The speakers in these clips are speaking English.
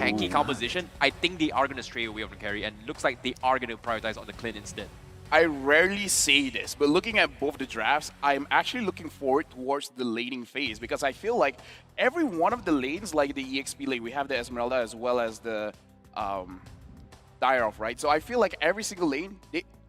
tanky composition, I think they are going to stray away from the carry, and looks like they are going to prioritize on the Clint instead. I rarely say this, but looking at both the drafts, I'm actually looking forward towards the laning phase because I feel like every one of the lanes, like the EXP lane, we have the Esmeralda as well as the Dire-Off, right? So I feel like every single lane,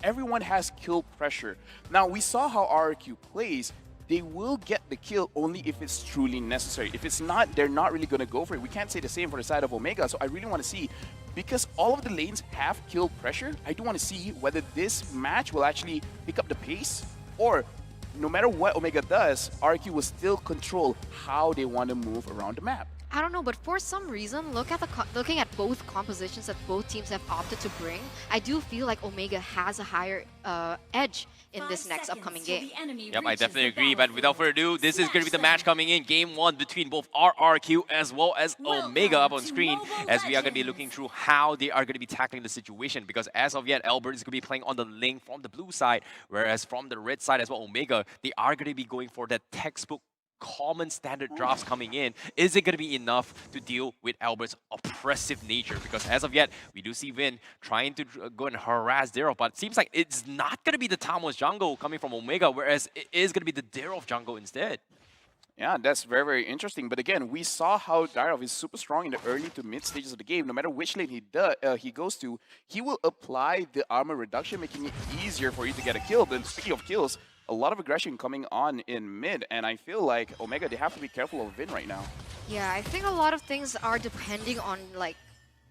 everyone has kill pressure. Now, we saw how RRQ plays. They will get the kill only if it's truly necessary. If it's not, they're not really going to go for it. We can't say the same for the side of Omega, so I really want to see, because all of the lanes have kill pressure, I do want to see whether this match will actually pick up the pace, or no matter what Omega does, RRQ will still control how they want to move around the map. I don't know, but for some reason, looking at both compositions that both teams have opted to bring, I do feel like Omega has a higher edge in this next upcoming game. Yep, I definitely agree, but without further ado, this is going to be the match coming in, Game 1 between both RRQ as well as Omega up on screen, as we are going to be looking through how they are going to be tackling the situation, because as of yet, Alberttt is going to be playing on the lane from the blue side, whereas from the red side as well, Omega, they are going to be going for that textbook common standard drafts coming in. Is it going to be enough to deal with Albert's oppressive nature? Because as of yet, we do see Vynn trying to go and harass Dero, but it seems like it's not going to be the Tamos jungle coming from Omega, whereas it is going to be the Dero jungle instead. Yeah, that's very, very interesting. But again, we saw how Dire-Off is super strong in the early to mid stages of the game. No matter which lane he goes to, he will apply the armor reduction, making it easier for you to get a kill. But speaking of kills, a lot of aggression coming on in mid, and I feel like Omega, they have to be careful of Vynn right now. Yeah, I think a lot of things are depending on like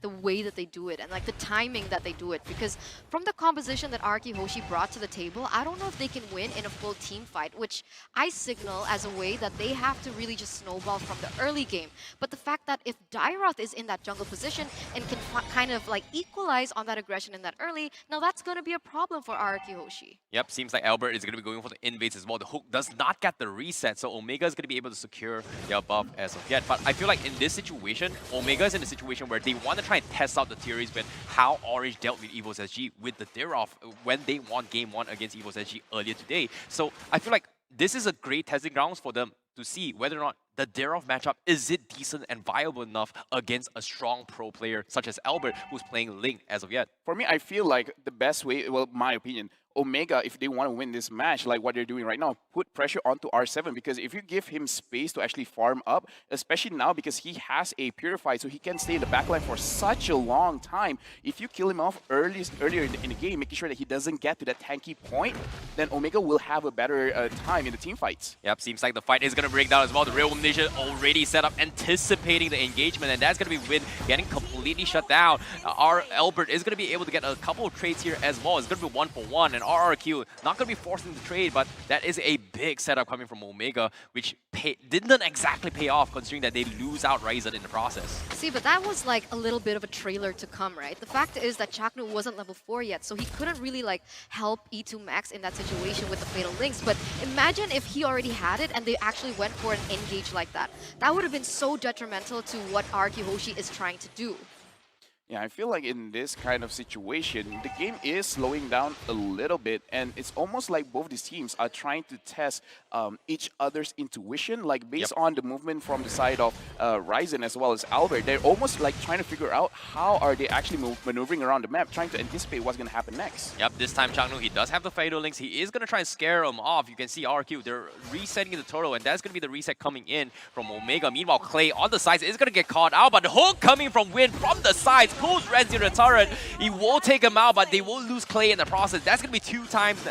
the way that they do it and like the timing that they do it, because from the composition that RRQ HOSHI brought to the table, I don't know if they can win in a full team fight, which I signal as a way that they have to really just snowball from the early game. But the fact that if Dire-Off is in that jungle position and can kind of like equalize on that aggression in that early, now that's going to be a problem for RRQ HOSHI. Yep, seems like Alberttt is going to be going for the invades as well. The hook does not get the reset, so Omega is going to be able to secure their buff as of yet. But I feel like in this situation, Omega is in a situation where they want to try and test out the theories with how Orange dealt with EVOS SG with the Dare-Off when they won Game 1 against EVOS SG earlier today. So I feel like this is a great testing grounds for them to see whether or not the Dare-Off matchup, is it decent and viable enough against a strong pro player such as Alberttt, who's playing Link as of yet. For me, I feel like the best way, well, my opinion, Omega, if they want to win this match, like what they're doing right now, put pressure onto R7, because if you give him space to actually farm up, especially now because he has a Purify, so he can stay in the backline for such a long time. If you kill him off earlier in the game, making sure that he doesn't get to that tanky point, then Omega will have a better time in the team fights. Yep, seems like the fight is going to break down as well. The Real Elimination already set up, anticipating the engagement, and that's going to be Vynn getting completely shut down. Our Alberttt is going to be able to get a couple of trades here as well. It's going to be 1-for-1, and RRQ not going to be forcing the trade, but that is a big setup coming from Omega, which didn't exactly pay off considering that they lose out Raizen in the process. See, but that was like a little bit of a trailer to come, right? The fact is that Chaknu wasn't level 4 yet, so he couldn't really like help E2 Max in that situation with the Fatal Links. But imagine if he already had it and they actually went for an engage like that. That would have been so detrimental to what RRQ HOSHI is trying to do. Yeah, I feel like in this kind of situation, the game is slowing down a little bit, and it's almost like both these teams are trying to test each other's intuition, like based on the movement from the side of Raizen as well as Alberttt. They're almost like trying to figure out how are they actually maneuvering around the map, trying to anticipate what's going to happen next. Yep, this time Changnu, he does have the Fatal Links. He is going to try and scare him off. You can see RQ, they're resetting the turtle, and that's going to be the reset coming in from Omega. Meanwhile, Clayyy on the sides is going to get caught out, but the hook coming from Vynn from the sides pulls Renzio to the turret. He will take him out, but they will lose Clayyy in the process. That's going to be two times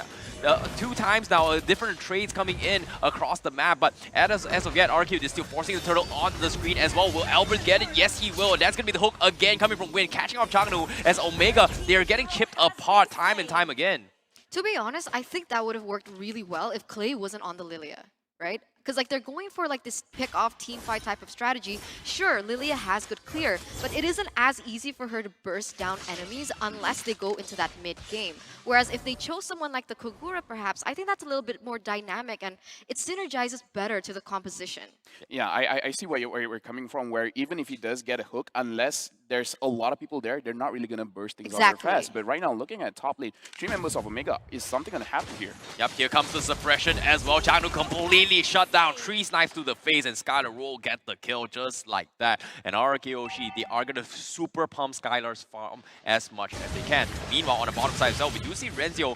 now, different trades coming in across the map. But as of yet, RQ is still forcing the turtle onto the screen as well. Will Alberttt get it? Yes, he will. And that's going to be the hook again coming from Vynn, catching off Changnu as Omega. They're getting chipped apart time and time again. To be honest, I think that would have worked really well if Clayyy wasn't on the Lilia, right? Because like they're going for like this pick-off team fight type of strategy. Sure, Lilia has good clear, but it isn't as easy for her to burst down enemies unless they go into that mid-game. Whereas if they chose someone like the Kogura perhaps, I think that's a little bit more dynamic and it synergizes better to the composition. Yeah, I see where you're coming from, where even if he does get a hook, unless there's a lot of people there, they're not really going to burst things out Exactly. very fast. But right now, looking at top lane, 3 members of Omega, is something going to happen here? Yep, here comes the suppression as well. Chagnu completely shut down. 3 snipes to the face, and Skylar will get the kill just like that. And RRQ HOSHI, they are going to super pump Skylar's farm as much as they can. Meanwhile, on the bottom side as well, we do see Renzio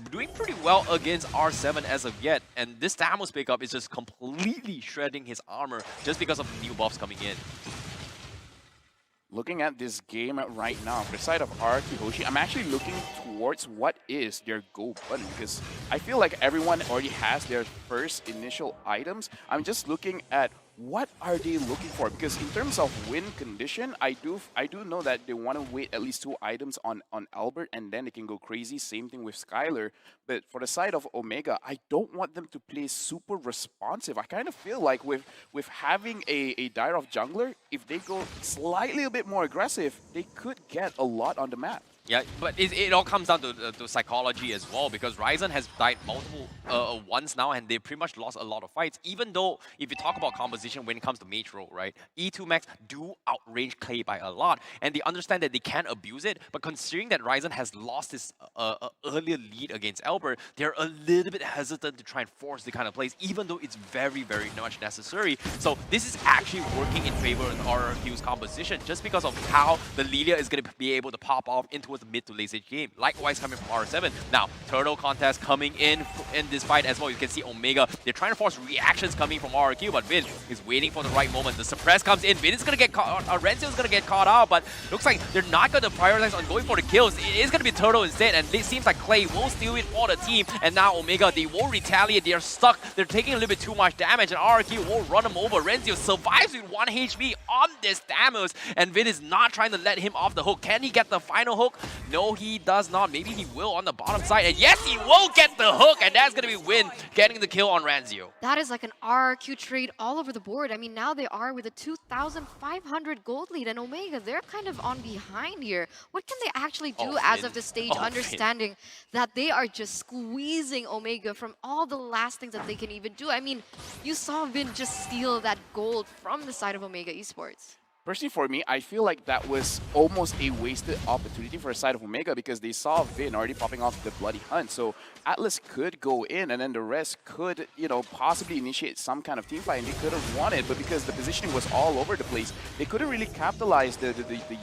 doing pretty well against R7 as of yet. And this Tamos pickup is just completely shredding his armor just because of the new buffs coming in. Looking at this game right now, for the side of RRQ HOSHI, I'm actually looking towards what is their go button, because I feel like everyone already has their first initial items. I'm just looking at what are they looking for, because in terms of win condition, I do know that they want to wait at least 2 items on Alberttt, and then they can go crazy. Same thing with Skylar. But for the side of Omega, I don't want them to play super responsive. I kind of feel like with having a dire of jungler, if they go slightly a bit more aggressive, they could get a lot on the map. Yeah, but it all comes down to psychology as well, because Raizen has died multiple once now, and they pretty much lost a lot of fights. Even though, if you talk about composition when it comes to mage role, right, E2 Max do outrange Clayyy by a lot, and they understand that they can't abuse it. But considering that Raizen has lost his earlier lead against Alberttt, they're a little bit hesitant to try and force the kind of plays, even though it's very, very much necessary. So this is actually working in favor of RRQ's composition, just because of how the Lilia is going to be able to pop off into the mid to late stage game. Likewise coming from R7. Now, turtle contest coming in this fight as well. You can see Omega, they're trying to force reactions coming from RRQ, but Vynn is waiting for the right moment. The suppress comes in. Vynn is going to get caught, Renzio is going to get caught out, but looks like they're not going to prioritize on going for the kills. It is going to be turtle instead, and it seems like Clayyy will steal it for the team, and now Omega, they will retaliate. They are stuck. They're taking a little bit too much damage, and RRQ will run them over. Renzio survives with 1 HP on this Tamos, and Vynn is not trying to let him off the hook. Can he get the final hook? No, he does not. Maybe he will on the bottom side. And yes, he will get the hook. And that's going to be Vynn getting the kill on Renzio. That is like an RRQ trade all over the board. I mean, now they are with a 2,500 gold lead. And Omega, they're kind of on behind here. What can they actually do as of this stage, understanding that they are just squeezing Omega from all the last things that they can even do? I mean, you saw Vynn just steal that gold from the side of Omega Esports. Personally, for me, I feel like that was almost a wasted opportunity for the side of Omega, because they saw Vynn already popping off the bloody hunt. So Atlas could go in, and then the rest could, you know, possibly initiate some kind of team fight, and they could have won it. But because the positioning was all over the place, they couldn't really capitalize the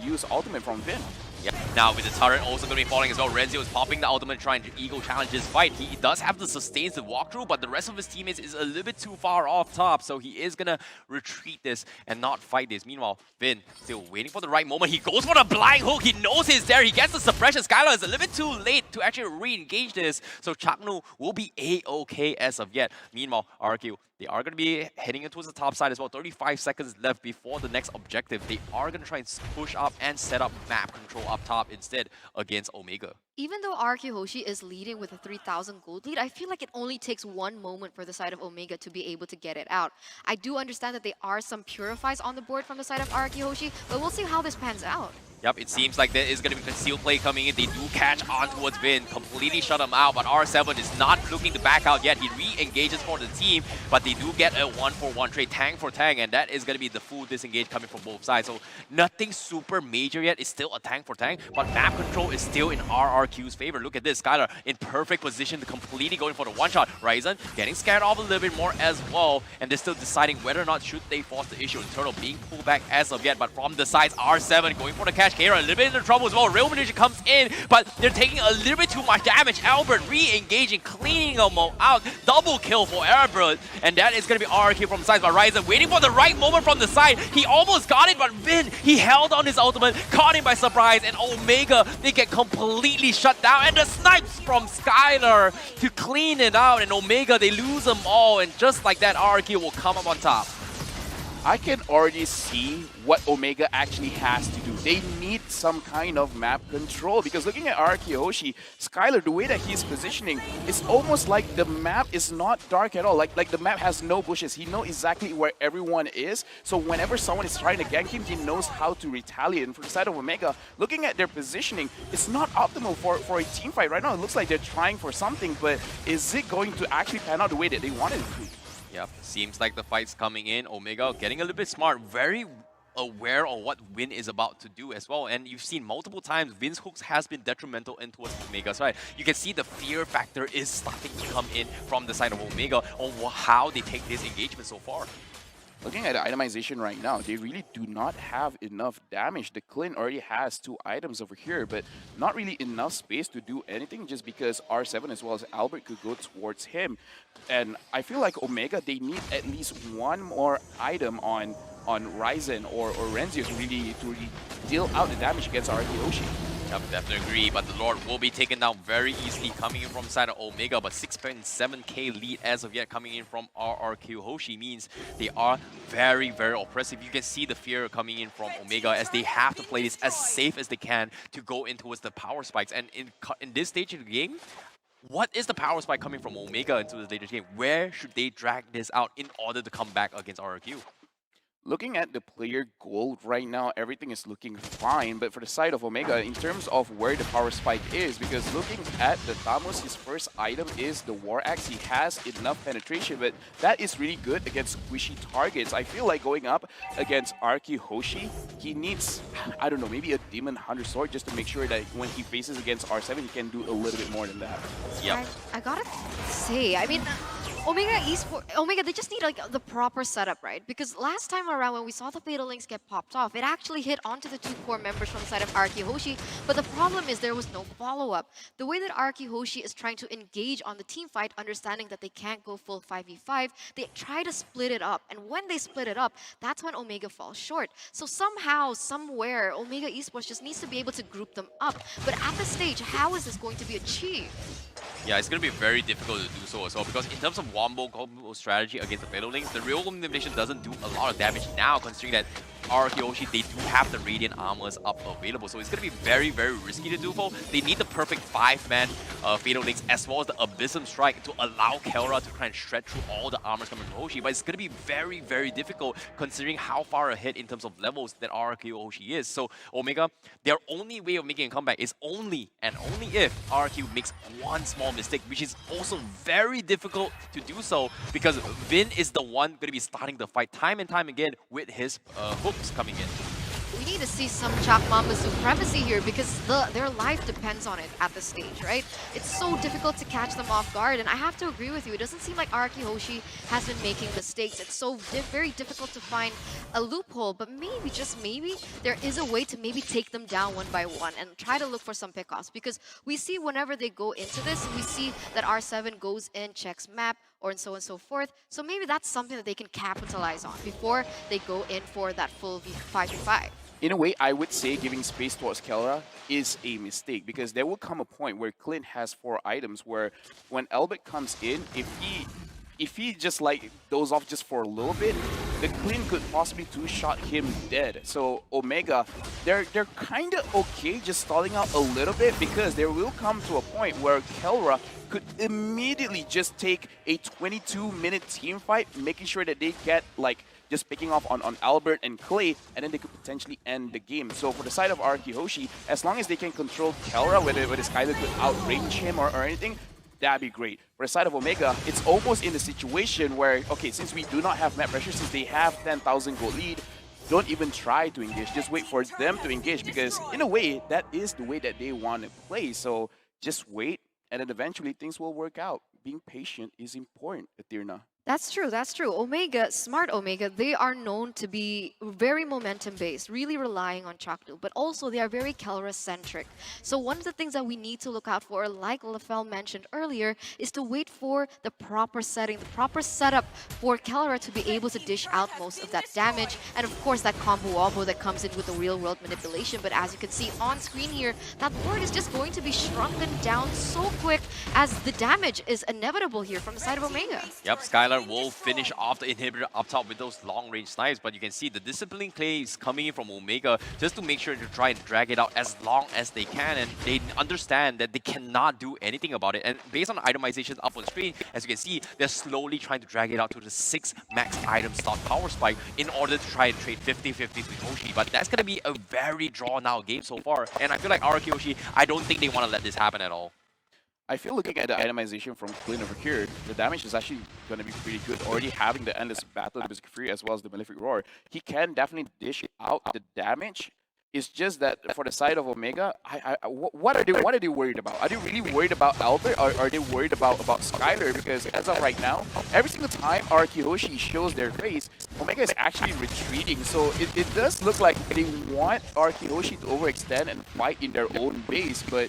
use ultimate from Vynn. Yeah. Now with the turret also going to be falling as well, Renzio is popping the ultimate trying to ego challenge this fight. He does have the sustains to walk through, but the rest of his teammates is a little bit too far off top, so he is going to retreat this and not fight this. Meanwhile, Vynn still waiting for the right moment. He goes for the blind hook. He knows he's there. He gets the suppression. Skylar is a little bit too late to actually re-engage this, so Chagnu will be A-okay as of yet. Meanwhile, RRQ, they are going to be heading into the top side as well. 35 seconds left before the next objective. They are going to try and push up and set up map control up top instead against Omega. Even though RRQ HOSHI is leading with a 3,000 gold lead, I feel like it only takes 1 moment for the side of Omega to be able to get it out. I do understand that there are some purifies on the board from the side of RRQ HOSHI, but we'll see how this pans out. Yep, it seems like there is going to be concealed play coming in. They do catch on towards Vynn, completely shut him out, but R7 is not looking to back out yet. He re-engages for the team, but they do get a 1-for-1 trade, tank for tank, and that is going to be the full disengage coming from both sides. So nothing super major yet. It's still a tank for tank, but map control is still in RRQ's favor. Look at this, Skylar in perfect position to completely going for the one-shot. Raizen getting scared off a little bit more as well, and they're still deciding whether or not should they force the issue. Turtle being pulled back as of yet, but from the sides, R7 going for the catch. Kelra a little bit into trouble as well. Real Magician comes in, but they're taking a little bit too much damage. Alberttt re-engaging, cleaning them all out. Double kill for Alberttt, and that is going to be RRQ from the side. But Raizen waiting for the right moment from the side. He almost got it, but Vynn, he held on his ultimate, caught him by surprise, and Omega, they get completely shut down. And the snipes from Skylar to clean it out, and Omega, they lose them all, and just like that, RRQ will come up on top. I can already see what Omega actually has to do. They need some kind of map control, because looking at RRQ HOSHI, Skylar, the way that he's positioning, it's almost like the map is not dark at all. Like the map has no bushes. He knows exactly where everyone is. So whenever someone is trying to gank him, he knows how to retaliate. And for the side of Omega, looking at their positioning, it's not optimal for a team fight. Right now, it looks like they're trying for something, but is it going to actually pan out the way that they wanted it to? Yep, seems like the fight's coming in. Omega getting a little bit smart. Very aware of what Vynn is about to do as well. And you've seen multiple times Vynn's hooks has been detrimental in towards Omega's side. You can see the fear factor is starting to come in from the side of Omega on how they take this engagement so far. Looking at the itemization right now, they really do not have enough damage. The Clayyy already has 2 items over here, but not really enough space to do anything just because R7 as well as Alberttt could go towards him. And I feel like Omega, they need at least 1 more item on Raizen or Renzio to really deal out the damage against RRQ HOSHI. Yep, definitely agree, but the Lord will be taken down very easily coming in from the side of Omega, but 6.7k lead as of yet coming in from RRQ HOSHI means they are very, very oppressive. You can see the fear coming in from Omega as they have to play this as safe as they can to go in towards the power spikes. And in this stage of the game, what is the power spike coming from Omega into the later game? Where should they drag this out in order to come back against RRQ? Looking at the player gold right now, everything is looking fine. But for the side of Omega, in terms of where the power spike is, because looking at the Tamos, his first item is the War Axe. He has enough penetration, but that is really good against squishy targets. I feel like going up against RRQ HOSHI, he needs, I don't know, maybe a Demon Hunter Sword just to make sure that when he faces against R7, he can do a little bit more than that. Yep. I gotta say, I mean, Omega, they just need like the proper setup, right? Because last time around when we saw the Fatal Links get popped off, it actually hit onto the 2 core members from the side of RRQ HOSHI, but the problem is there was no follow-up. The way that RRQ HOSHI is trying to engage on the team fight, understanding that they can't go full 5v5, they try to split it up, and when they split it up, that's when Omega falls short. So somehow, somewhere, Omega Esports just needs to be able to group them up. But at this stage, how is this going to be achieved? Yeah, it's going to be very difficult to do so as well, because in terms of wombo combo strategy against the Fatal Links, the real elimination doesn't do a lot of damage now, considering that RRQ HOSHI, they do have the Radiant Armors up available, so it's going to be very, very risky to do so. They need the perfect 5-man Fatal Links as well as the Abyssum Strike to allow Kelra to try and shred through all the armors coming from HOSHI, but it's going to be very, very difficult considering how far ahead in terms of levels that RRQ HOSHI is. So Omega, their only way of making a comeback is only and only if RRQ makes one small mistake, which is also very difficult to do so because Vynn is the one going to be starting the fight time and time again with his hooks coming in. We need to see some Chak Mamba supremacy here because their life depends on it at this stage, right? It's so difficult to catch them off guard, and I have to agree with you. It doesn't seem like RRQ HOSHI has been making mistakes. It's so very difficult to find a loophole, but maybe, just maybe, there is a way to maybe take them down one by one and try to look for some pickoffs because we see whenever they go into this, we see that R7 goes in, checks map, or and so on and so forth. So maybe that's something that they can capitalize on before they go in for that full 5v5. In a way, I would say giving space towards Kelra is a mistake because there will come a point where Clayyy has 4 items where when Alberttt comes in, if he just like doze off just for a little bit, the Clayyy could possibly 2-shot him dead. So Omega, they're kind of okay just stalling out a little bit because there will come to a point where Kelra could immediately just take a 22-minute team fight, making sure that they get like just picking off on Alberttt and Clayyy, and then they could potentially end the game. So for the side of RRQ HOSHI, as long as they can control Kelra, whether Skylar could outrange him or anything, that'd be great. For the side of Omega, it's almost in the situation where, okay, since we do not have map pressure, since they have 10,000 gold lead, don't even try to engage. Just wait for them to engage because in a way, that is the way that they want to play. So just wait, and then eventually things will work out. Being patient is important, Athirna. That's true, that's true. Omega, smart Omega, they are known to be very momentum-based, really relying on Chakdu, but also they are very Kelra-centric. So one of the things that we need to look out for, like Lafel mentioned earlier, is to wait for the proper setting, the proper setup for Kelra to be able to dish out most of that damage, and of course that combo wombo that comes in with the real-world manipulation. But as you can see on screen here, that board is just going to be shrunken down so quick as the damage is inevitable here from the side of Omega. Yep, Skylar will finish off the inhibitor up top with those long-range snipes, but you can see the discipline Clayyy is coming in from Omega just to make sure to try and drag it out as long as they can, and they understand that they cannot do anything about it. And based on the itemizations up on screen, as you can see, they're slowly trying to drag it out to the 6 max item slot power spike in order to try and trade 50-50 with HOSHI, but that's going to be a very drawn-out game so far, and I feel like RRQ HOSHI, I don't think they want to let this happen at all. I feel looking at the itemization from Clayyy over here, the damage is actually going to be pretty good. Already having the Endless Battle, the Berserk Fury, as well as the Malefic Roar, he can definitely dish out the damage. It's just that for the side of Omega, what are they worried about? Are they really worried about Alberttt, or are they worried about Skylar? Because as of right now, every single time RRQ HOSHI shows their face, Omega is actually retreating. So it does look like they want RRQ HOSHI to overextend and fight in their own base. But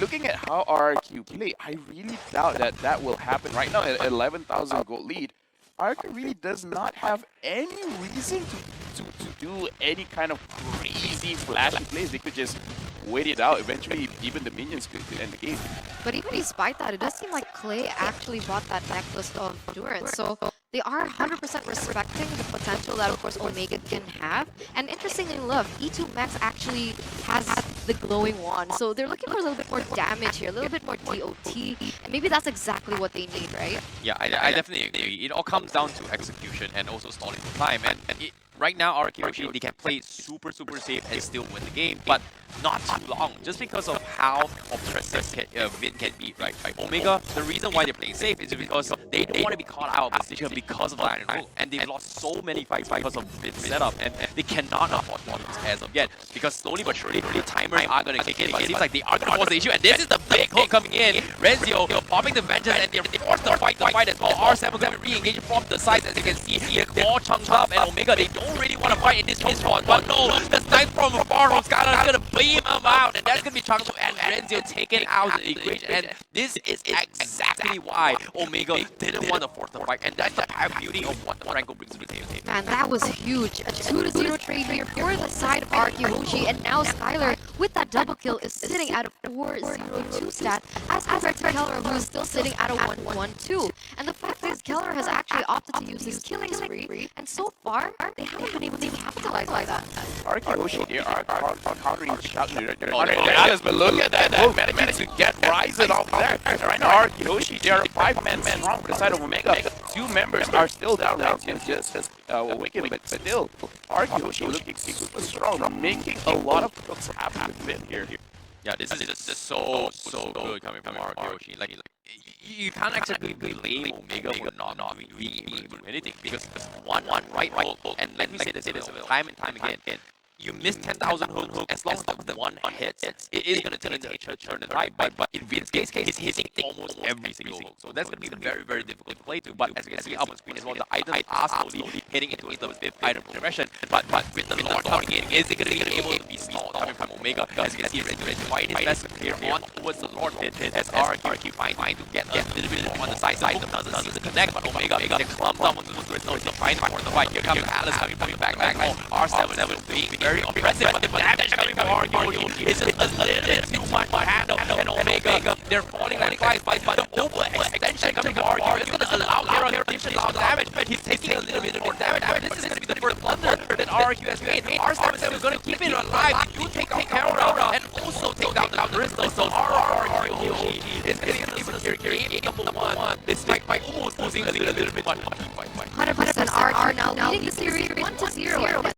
looking at how RRQ play, I really doubt that that will happen. Right now, at 11,000 gold lead, RRQ really does not have any reason to do any kind of crazy flashy plays. They could just wait it out. Eventually, even the minions could end the game. But even despite that, it does seem like Clayyy actually bought that necklace of endurance. So they are 100% respecting the potential that, of course, Omega can have. And interestingly enough, E2 Max actually has the glowing wand. So they're looking for a little bit more damage here, a little bit more DOT. And maybe that's exactly what they need, right? Yeah, I definitely agree. It all comes down to execution and also stalling for time. And right now, RRQ HOSHI, they can play super safe and still win the game, but not too long, just because of how oppressive Vynn can be, right? Omega, the reason why they're playing safe is because they don't want to be caught out of position because of the iron rule, and they've lost so many fights because of Vynn's setup, and they cannot afford to lose as of yet, because slowly but surely, the timers are going to kick in, but it seems like they are going to force the issue, and this is the big hook coming in. Renzio popping the vengeance, and they're forced to fight as well. R7 going to re-engage from the sides, as you can see. They're all chunked up, and Omega, they don't really want to fight in this shot, but no, the snipe from far from Skylar is going to beam him out, and that's going to be chunked up, and Renzio taken out of the equation, and this is exactly why Omega didn't want to force the fight, and that's the beauty of what Franco brings to the table. Man, that was huge. A 2-0 trade here for the side of RRQ HOSHI, and now Skylar, with that double kill, is sitting at a 4-0-2 stat, as compared to Kelra, who is still sitting at a 1-1-2. And the fact is, Kelra has actually opted to use his killing spree, and so far, they haven't been able to capitalize on that. RRQ HOSHI, they are countering shots. But look at that, managed to get Raizen off there. And right now, RRQ HOSHI, they are 5-man strong for the side of Omega. 2 members are still down. Renzio just awakened, but still, RRQ HOSHI looking super strong, making a lot of hooks happen with Vynn here. Yeah, this is just so good coming from RRQ HOSHI. Like, you can't actually blame Omega for not being able to do anything, because one right roll, and let me say this time and time again, you miss 10,000 hooks, as long as the one hits, it is going to turn into a turn and right, but in Vynn's case, he's hitting almost every single hook. So that's going to be very difficult to play to, but as you can see up on screen as well, the items are slowly hitting into the 5th item progression, but with the Lord coming in, is it going to be able to be stalled coming from Omega? As you can see, Renzio fighting his best to clear on towards the Lord pit, as RRQ trying to get a little bit more on the side, doesn't see the connect, but Omega, they clumped up on the Renzio, he's trying for the fight. Here comes Alice coming back, R7 being very impressive, but the damage coming from RRQ is just a little bit too much to handle, and Omega, they're falling like flies, but the overextension coming from RRQ is going to allow their additional damage, but he's taking a little bit more damage, but this is going to be the first blunder that RRQ has made. R7 is going to keep it alive, you take out Kelra, and also take down the Crystal, so RRQ is going to secure game number 1, despite almost losing a little bit, 100% RRQ now leading the series 1-0.